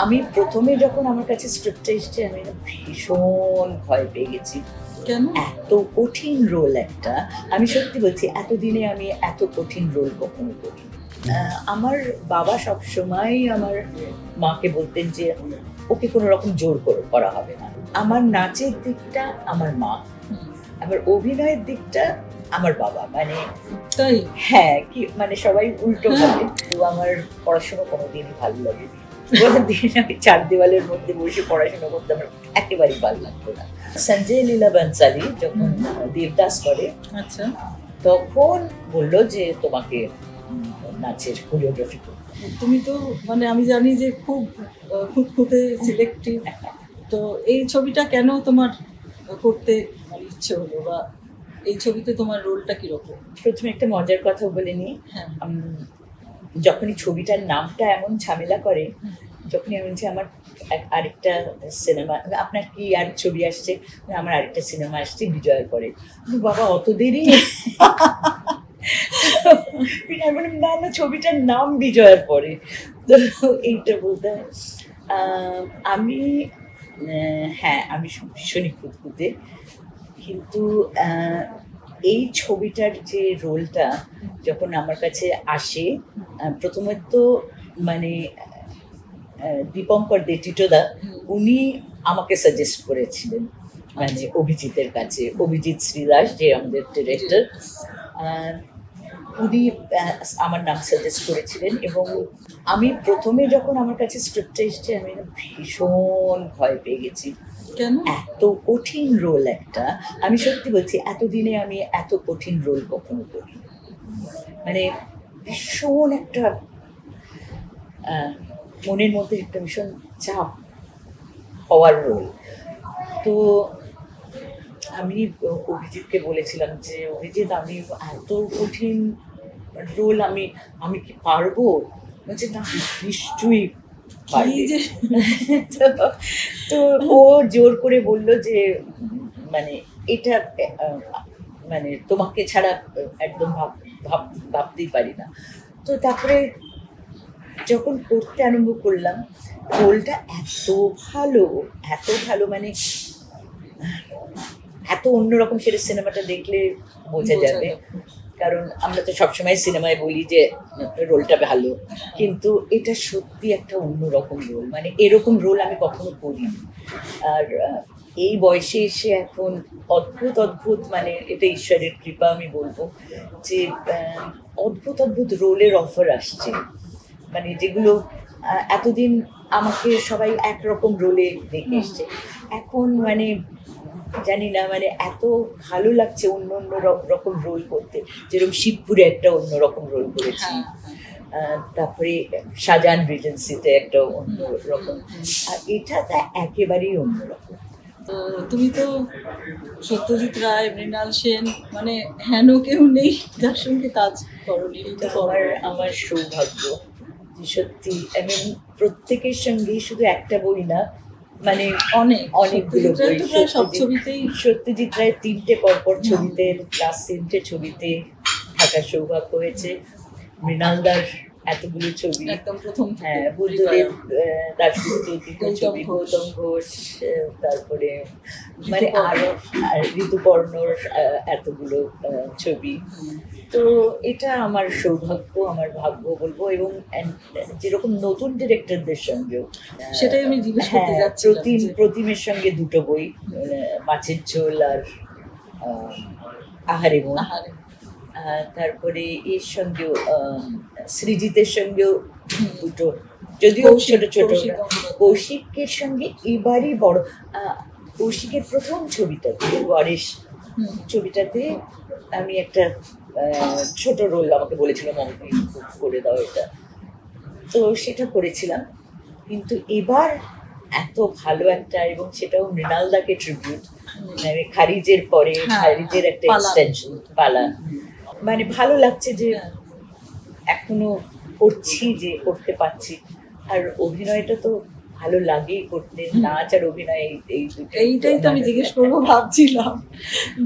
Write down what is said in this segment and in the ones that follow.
আমি প্রথমে যখন আমার কাছে স্ক্রিপ্টটা এসছে আমি না ভীষণ ভয় পেয়ে গেছি। কেন? এত কঠিন রোল একটা। আমি সত্যি বলছি এতদিনে আমি এত কঠিন রোল কখনো করিনি। আমার বাবা সবসময়ই আমার মাকে বলতেন যে ওকে কোনো রকম জোর করা হবে না। আমার নাচের দিকটা আমার মা, আবার অভিনয়ের দিকটা আমার বাবা। মানে তাই? হ্যাঁ, কি মানে সবাই উল্টো ভাবে। তো আমার পড়াশোনা কোনোদিনই ভালো লাগেনি। কোনোদিন আমি চার দেওয়ালের মধ্যে বসে পড়াশোনা করতে আমার একেবারেই ভালো লাগতো না। সঞ্জয় লীলা বানসালি যখন দেবদাস করে, আচ্ছা, তখন বললো যে তোমাকে নাচের কোরিওগ্রাফি করতে। তুমি তো মানে আমি জানি যে খুব খুঁতখুঁতে সিলেক্টিভ। তো এই ছবিটা কেন তোমার করতে মানে ইচ্ছে হলো, বা এই ছবিতে তোমার রোলটা কিরকম? প্রথমে একটা মজার কথা বলে নিই। হ্যাঁ, যখনই ছবিটার নামটা এমন ঝামেলা করে, যখনই আমি বলছি আমার আরেকটা সিনেমা, আপনার কি আর ছবি আসছে? আমার আরেকটা সিনেমা আসছে বিজয়ের পরে। বাবা অত দেরি? আমি বললাম না না, ছবিটার নাম বিজয়ের পরে। তো এইটা বলতে হয়। আমি হ্যাঁ, আমি ভীষণই খুঁতখুঁতে, কিন্তু এই ছবিটার যে রোলটা যখন আমার কাছে আসে, প্রথমত মানে দীপঙ্কর দে টিটোদা উনি আমাকে সাজেস্ট করেছিলেন মানে অভিজিতের কাছে। অভিজিৎ শ্রীদাস যে আমাদের ডিরেক্টর, উনি আমার নাম সাজেস্ট করেছিলেন। এবং আমি প্রথমে যখন আমার কাছে স্ক্রিপ্টটা এসছে আমি না ভীষণ ভয় পেয়ে গেছি। কেন? এত কঠিন রোল একটা। আমি সত্যি বলছি এতদিনে আমি এত কঠিন রোল কখনো করিনি। মানে ভীষণ একটা মনের মধ্যে একটা ভীষণ চাপ হওয়ার রোল। তো আমি অভিজিৎকে বলেছিলাম যে অভিজিৎ আমি এত কঠিন রোল আমি কি পারবো? বলছে না, নিশ্চয়ই পারবি। তো ও জোর করে বললো যে মানে এটা মানে তোমাকে ছাড়া একদম ভাবতেই পারি না। তো তারপরে যখন করতে আরম্ভ করলাম, রোলটা এত ভালো মানে এত অন্যরকম, সেটা সিনেমাটা দেখলে বোঝা যাবে। কারণ আমরা তো সবসময় সিনেমায় বলি যে রোলটা ভালো, কিন্তু এটা সত্যি একটা অন্যরকম রোল। মানে এরকম রোল আমি কখনো করিনি। আর এই বয়সে এসে এখন অদ্ভুত মানে এটা ঈশ্বরের কৃপা আমি বলবো যে অদ্ভুত রোলের অফার আসছে, মানে যেগুলো এতদিন আমাকে সবাই একরকম রোলে দেখে এসছে। এখন মানে জানি না, মানে এত ভালো লাগছে অন্য রকম রোল করতে। যেরকম শিবপুরে একটা অন্যরকম রোল করেছি, তারপরে শাহজাহান রিজেন্সিতে একটা অন্যরকম, আর এটা একেবারেই অন্যরকম। তো তুমি তো সত্যজিৎ রায়, মৃণাল সেন, মানে হেন কেউ নেই যার সঙ্গে কাজ করো। আমার সৌভাগ্য সত্যি। আমি প্রত্যেকের সঙ্গেই, শুধু একটা বই না, মানে অনেকগুলো বই। সব ছবিতেই সত্যজিৎ রায়ের 3টে পরপর ছবিতে, লাস্ট 3টে ছবিতে থাকার সৌভাগ্য হয়েছে। মৃণালদার এতগুলো ছবি, একদম প্রথম, হ্যাঁ, বুদ্ধদেব দাশগুপ্ত ছবি, গৌতম ঘোষ, তারপরে মানে আরো ঋতুপর্ণর এতগুলো ছবি। তো এটা আমার সৌভাগ্য, আমার ভাগ্য বলবো। এবং যেরকম নতুন ডিরেক্টরদের সঙ্গেও, সেটাই আমি জিজ্ঞেস করতে যাচ্ছি। প্রতিমের সঙ্গে 2টো বই, মাছের ঝোল আর আহারে মন। তারপরে এর সঙ্গেও সৃজিতের সঙ্গেও 2টো, যদিও ছোট ছোট। কৌশিকের সঙ্গে এবারই বড়, কৌশিকের প্রথম ছবিটাতে, গণেশ ছবিটাতে আমি একটা ছোট রোল, আমাকে বলেছিল মমতা করে দাও এটা, তো সেটা করেছিলাম। কিন্তু এবার এত ভালো একটা, এবং সেটাও মৃণালদাকে ট্রিবিউট, মানে খারিজের পরে খারিজের একটা এক্সটেনশন, পালা। মানে ভালো লাগছে যে এখনো করছি, যে করতে পারছি। আর অভিনয়টা তো ভালো লাগেই করতে, নাচ আর অভিনয় এইটাই তো আমি জিজ্ঞেস করবো ভাবছিলাম,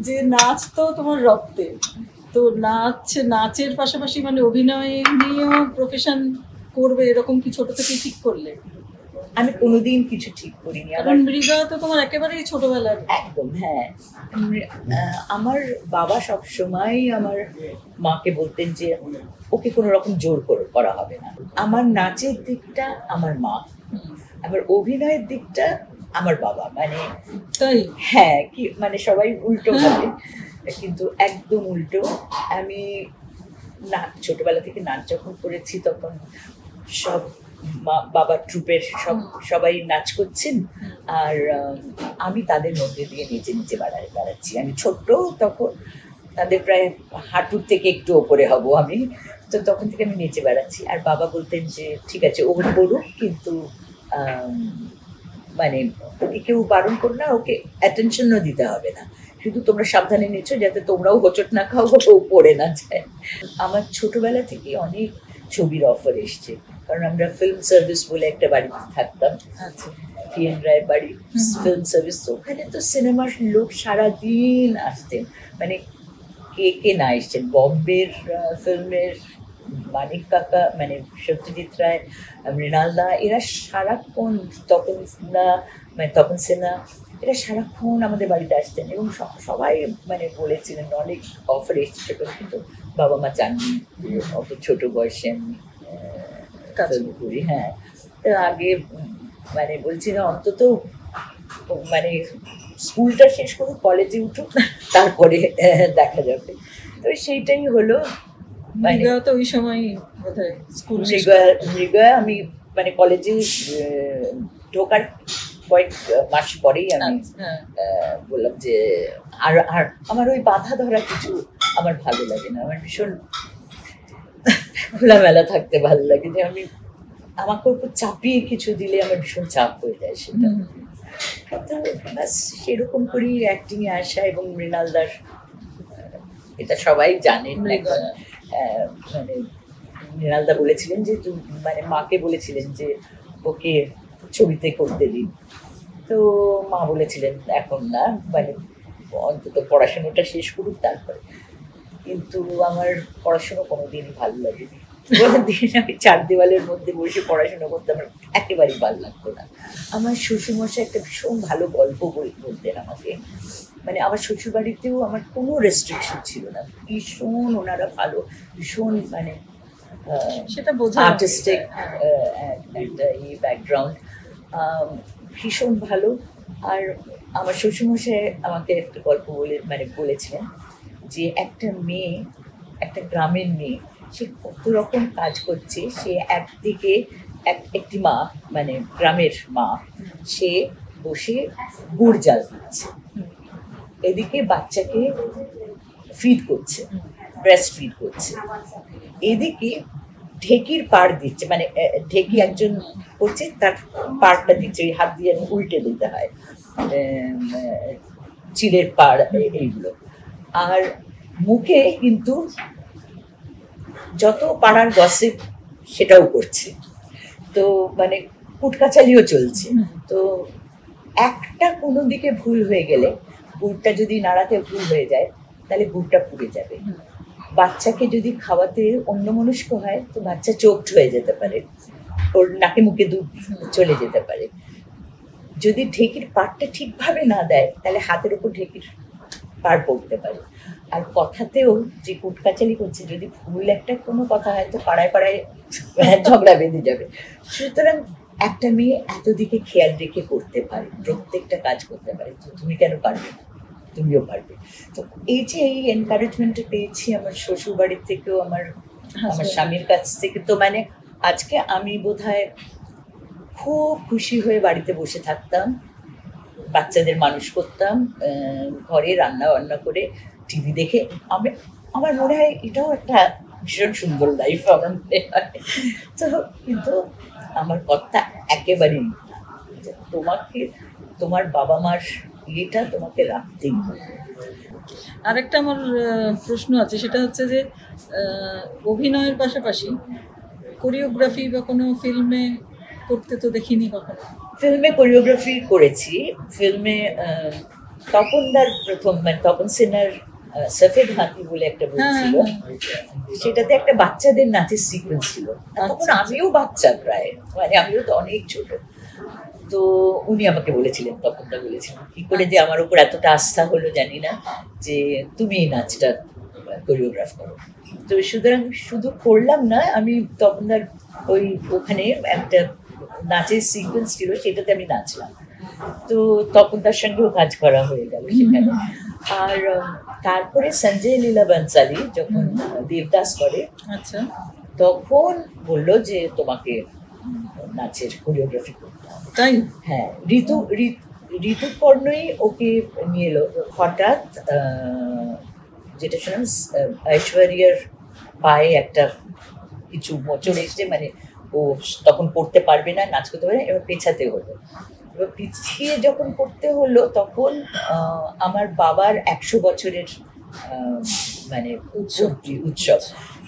যে নাচ তো তোমার রক্তে। তো নাচের পাশাপাশি মানে অভিনয় নিয়েও প্রফেশন করবে, এরকম কি ছোট থেকে ঠিক করলে? আমি কোনোদিন কিছু ঠিক করিনি। কারণ মৃগা তো তোমার একেবারেই ছোটবেলার। একদম, হ্যাঁ। আমার বাবা সবসময় আমার মাকে বলতেন যে ওকে কোনো রকম জোর করা হবে না। আমার নাচের দিকটা আমার মা, আমার অভিনয়ের দিকটা আমার বাবা। মানে তাই? হ্যাঁ, কি মানে সবাই উল্টো ভাবে, কিন্তু একদম উল্টো। আমি ছোটবেলা থেকে নাচ যখন করেছি তখন সব বাবার ট্রুপের সবাই নাচ করছেন, আর আমি তাদের মধ্যে দিয়ে নিচে নিচে বেড়াচ্ছি। আমি ছোট্ট তখন, তাদের প্রায় হাঁটুর থেকে একটু ওপরে হব আমি, তো তখন থেকে আমি নিচে বেড়াচ্ছি। আর বাবা বলতেন যে ঠিক আছে ও করুক, কিন্তু মানে ওকে কেউ বারণ করো না, ওকে অ্যাটেনশনও দিতে হবে না, শুধু তোমরা সাবধানে নিচ্ছ যাতে তোমরাও হোঁচট না খাও বা কেউ পড়ে না যায়। আমার ছোটবেলা থেকে অনেক ছবির অফার এসছে, কারণ আমরা ফিল্ম সার্ভিস বলে একটা বাড়িতে থাকতাম, PN রায়ের বাড়ি, ফিল্ম সার্ভিস। তো ওখানে তো সিনেমার লোক সারাদিন আসতেন, মানে কে কে না এসছেন। বম্বের ফিল্মের মানিক কাকা, মানে সত্যজিৎ রায়, মৃণালদা, এরা সারাক্ষণ, তপন সিনহা, এরা সারাক্ষণ আমাদের বাড়িতে আসতেন এবং সবাই মানে বলেছিলেন অনেক অফার এসছে, কিন্তু বাবা মা চাননি অত ছোট বয়সে আমি কাজ করি। হ্যাঁ, তো আগে মানে বলছি না, অন্তত মানে স্কুলটা শেষ করুক, কলেজে উঠুক, তারপরে দেখা যাবে। তো সেইটাই হলো। মানে তো ওই সময় বোধহয় স্কুল মৃগা আমি মানে কলেজে ঢোকার কয়েক মাস পরেই আমি বললাম যে আর আমার ওই বাধা ধরা কিছু আমার ভালো লাগে না। আমার ভীষণ খোলামেলা থাকতে ভালো লাগে, যে আমি আমাকে উপর চাপিয়ে কিছু দিলে আমার ভীষণ চাপ হয়ে যায় সেটা। তো ব্যাস সেরকম করেই অ্যাক্টিংয়ে আসা। এবং মৃণালদার, এটা সবাই জানেন, মানে মৃণালদা বলেছিলেন যে মানে মাকে বলেছিলেন যে ওকে ছবিতে করতে দিন, তো মা বলেছিলেন এখন না, মানে অন্তত পড়াশোনাটা শেষ করুক তারপরে। কিন্তু আমার পড়াশুনো কোনোদিনই ভালো লাগেনি। দিন আমি চার দেওয়ালের মধ্যে বসে পড়াশোনা করতে আমার একেবারেই ভালো লাগতো না। আমার শ্বশুরমশাই একটা ভীষণ ভালো গল্প বলতেন আমাকে, মানে আমার শ্বশুরবাড়িতেও আমার কোনো রেস্ট্রিকশন ছিল না, ভীষণ ওনারা ভালো, ভীষণ মানে সেটা বোঝা আর্টিস্টিক একটা এই ব্যাকগ্রাউন্ড, ভীষণ ভালো। আর আমার শ্বশুরমশাই আমাকে একটা গল্প বলেছিলেন যে একটা মেয়ে, একটা গ্রামের মেয়ে, সে কত রকম কাজ করছে। সে একদিকে একটি মা, মানে গ্রামের মা, সে বসে গুড় জাল দিচ্ছে, এদিকে বাচ্চাকে ফিড করছে, ব্রেস্ট ফিড করছে, এদিকে ঢেকির পাড় দিচ্ছে, মানে ঢেকি একজন করছে, তার পাড়টা দিচ্ছে, ওই হাত দিয়ে উল্টে দিতে হয়, চিলের পাড় এইগুলো। আর মুখে কিন্তু যত পাড়ার গসিপ সেটাও করছে, তো মানে কুটকাচালিও চলছে। তো একটা কোনো দিকে ভুল হয়ে গেলে, গুড়টা যদি নাড়াতে ভুল হয়ে যায় তাহলে গুড়টা পুড়ে যাবে। বাচ্চাকে যদি খাওয়াতে অন্যমনস্ক হয় তো বাচ্চা চোখড হয়ে যেতে পারে, ওর নাকে মুখে দুধ চলে যেতে পারে। যদি ঢেকির পাড়টা ঠিকভাবে না দেয় তাহলে হাতের ওপর ঢেকির পাড় পড়তে পারে। আর কথাতেও যে কুটকাচালি করছে, যদি ভুল একটা কোনো কথা হয় তো পাড়ায় পাড়ায় ঝগড়া বেঁধে যাবে। সুতরাং একটা মেয়ে এতদিকে খেয়াল রেখে করতে পারে, প্রত্যেকটা কাজ করতে পারে, তো তুমি কেন পারবে না, তুমিও পারবে। তো এই যে এই এনকারেজমেন্টটা পেয়েছি আমার শ্বশুর বাড়ির থেকেও, আমার স্বামীর কাছ থেকে, তো মানে আজকে আমি বোধহয় খুব খুশি হয়ে বাড়িতে বসে থাকতাম, বাচ্চাদের মানুষ করতাম, ঘরে রান্না বান্না করে টিভি দেখে। আমার মনে হয় এটাও একটা ভীষণ সুন্দর লাইফ আমার মনে হয়। তো কিন্তু আমার কথা একেবারেই না, তোমাকে তোমার বাবা মার ইয়েটা তোমাকে রাখতেই হবে। আরেকটা আমার প্রশ্ন আছে, সেটা হচ্ছে যে অভিনয়ের পাশাপাশি কোরিওগ্রাফি বা কোনো ফিল্মে করতে তো দেখিনি কখনো। ফিল্মে কোরিওগ্রাফি করেছি। ফিল্মে তপনদার প্রথম, মানে তপন সিনহার সফেদ হাতি বলে একটা বই ছিল, সেটাতে একটা বাচ্চাদের নাচের সিকোয়েন্স ছিল। তখন আমিও বাচ্চা প্রায়, মানে আমিও তো অনেক ছোট। তো উনি আমাকে বলেছিলেন, তপনদা বলেছিলেন, কি করে যে আমার উপর এতটা আস্থা হলো জানি না, যে তুমি এই নাচটা কোরিওগ্রাফ করো। তো সুতরাং শুধু করলাম না, আমি তপনদার ওখানে একটা নাচের সিকোয়েন্স ছিল, সেটাতে আমি নাচলাম। তো তপনদার সঙ্গেও কাজ করা হয়ে গেল সেখানে। আর তারপরে সঞ্জয় লীলা বানসালি যখন দেবদাস করে, আচ্ছা, তখন বললো যে তোমাকে নাচের কোরিওগ্রাফি করতে হবে। তাই? হ্যাঁ, ঋতুপর্ণই ওকে নিয়ে এলো হঠাৎ। যেটা শুনলাম ঐশ্বরিয়ার পায়ে একটা কিছু মোচড় এসছে, মানে ও তখন পড়তে পারবে না, নাচ করতে পারবে না, এবার পেছাতে হলো। এবার পিছিয়ে যখন করতে হলো, তখন আমার বাবার 100 বছরের মানে উৎসব,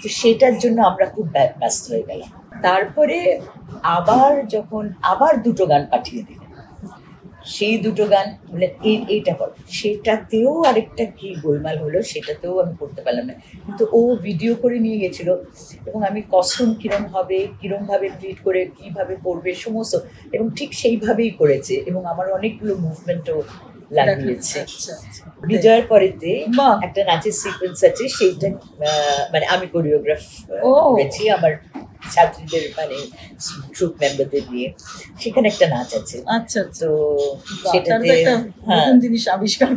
তো সেটার জন্য আমরা খুব ব্যস্ত হয়ে গেলাম। তারপরে আবার দুটো গান পাঠিয়ে দিলেন, সেই দুটো গান বলে এইটা কর, সেটাতেও আরেকটা কি গোলমাল হলো, সেটাতেও আমি করতে পারলাম না। কিন্তু ও ভিডিও করে নিয়ে গেছিল, এবং আমি কস্টিউম কিরমভাবে ট্রিট করে কিভাবে করবে সমস্ত, এবং ঠিক সেইভাবেই করেছে, এবং আমার অনেকগুলো মুভমেন্টও লাগিয়েছে। বিজয়ের পরেতে একটা নাচের সিকোয়েন্স আছে, সেইটা মানে আমি কোরিওগ্রাফ করেছি আমার ছাত্রীদের, মানে ট্রুপ মেম্বারদের নিয়ে, সেখানে একটা নাচ আছে। আচ্ছা, তো সেটাতে জিনিস আবিষ্কার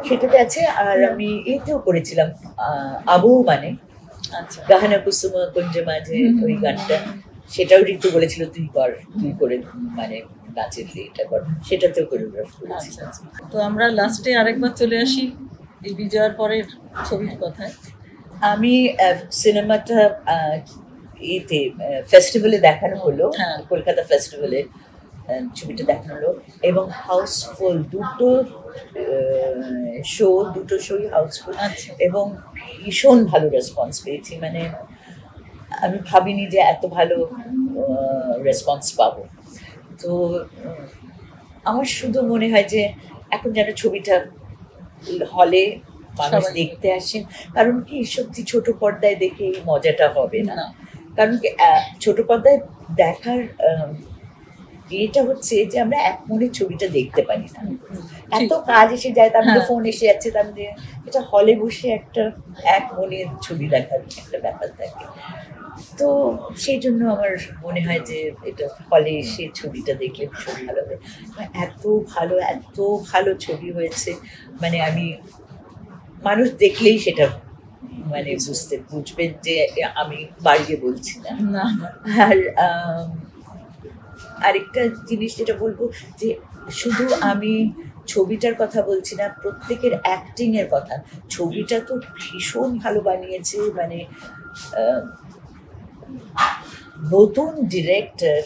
সেটাতে আছে। আর আমি এতেও করেছিলাম আবু, মানে গাহানা কুসুম কুঞ্জ মাঝে, ওই গানটা, সেটাও ঋতু বলেছিল তুই করে মানে নাচের এটা কর, সেটাতেও কোরিওগ্রাফ করেছি। তো আমরা লাস্টে আরেকবার চলে আসি এই বিজয়ের পরের ছবির কথায়। আমি সিনেমাটা এতে ফেস্টিভ্যালে দেখানো হলো, কলকাতা ফেস্টিভ্যালে ছবিটা দেখানো হলো, এবং হাউসফুল, দুটো শোই হাউসফুল, এবং ভীষণ ভালো রেসপন্স পেয়েছি। মানে আমি ভাবিনি যে এত ভালো রেসপন্স পাবো। তো আমার শুধু মনে হয় যে এখন যেন ছবিটা হলে মানুষ দেখতে আসেন, কারণ কি সত্যি ছোট পর্দায় দেখে এই মজাটা হবে না। কারণ কি ছোট পর্দায় দেখার এটা হচ্ছে যে আমরা এক মনে ছবিটা দেখতে পারি না, এত কাজ এসে যায়, তার মধ্যে ফোন এসে যাচ্ছে, তার মধ্যে এটা হলে বসে একটা এক মনে ছবি দেখার একটা ব্যাপার থাকে। তো সেই জন্য আমার মনে হয় যে এটা হলে এসে ছবিটা দেখলে ভীষণ ভালো হবে। এত ভালো ছবি হয়েছে, মানে আমি মানুষ দেখলেই সেটা মানে বুঝবেন যে আমি বাড়িয়ে বলছি না। আর আরেকটা জিনিস যেটা বলবো, যে শুধু আমি ছবিটার কথা বলছি না, প্রত্যেকের অ্যাক্টিং এর কথা। ছবিটা তো ভীষণ ভালো বানিয়েছে, মানে নতুন ডিরেক্টর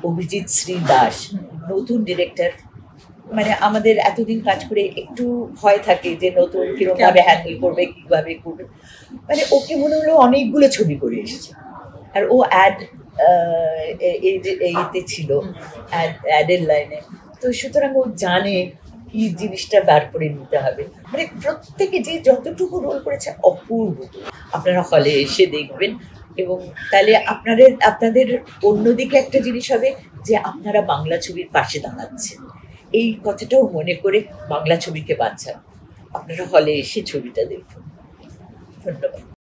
অভিজিৎ শ্রী দাস, নতুন ডিরেক্টর। মানে আমাদের এতদিন কাজ করে একটু ভয় থাকে যে নতুন কিরকম ভাবে হ্যান্ডেল করবে, কিভাবে করবে। মানে ওকে মনে হলো অনেকগুলো ছবি করে এসেছে, আর ও এইতে ছিল অ্যাডের লাইনে, তো সুতরাং ও জানে কি জিনিসটা বার করে নিতে হবে। মানে প্রত্যেকে যে যতটুকু রোল করেছে অপূর্ব। আপনারা হলে এসে দেখবেন, এবং তাহলে আপনাদের অন্যদিকে একটা জিনিস হবে যে আপনারা বাংলা ছবির পাশে দাঁড়াচ্ছেন, এই কথাটাও মনে করে বাংলা ছবিকে বাঁচান। আপনারা হলে এসে ছবিটা দেখুন। ধন্যবাদ।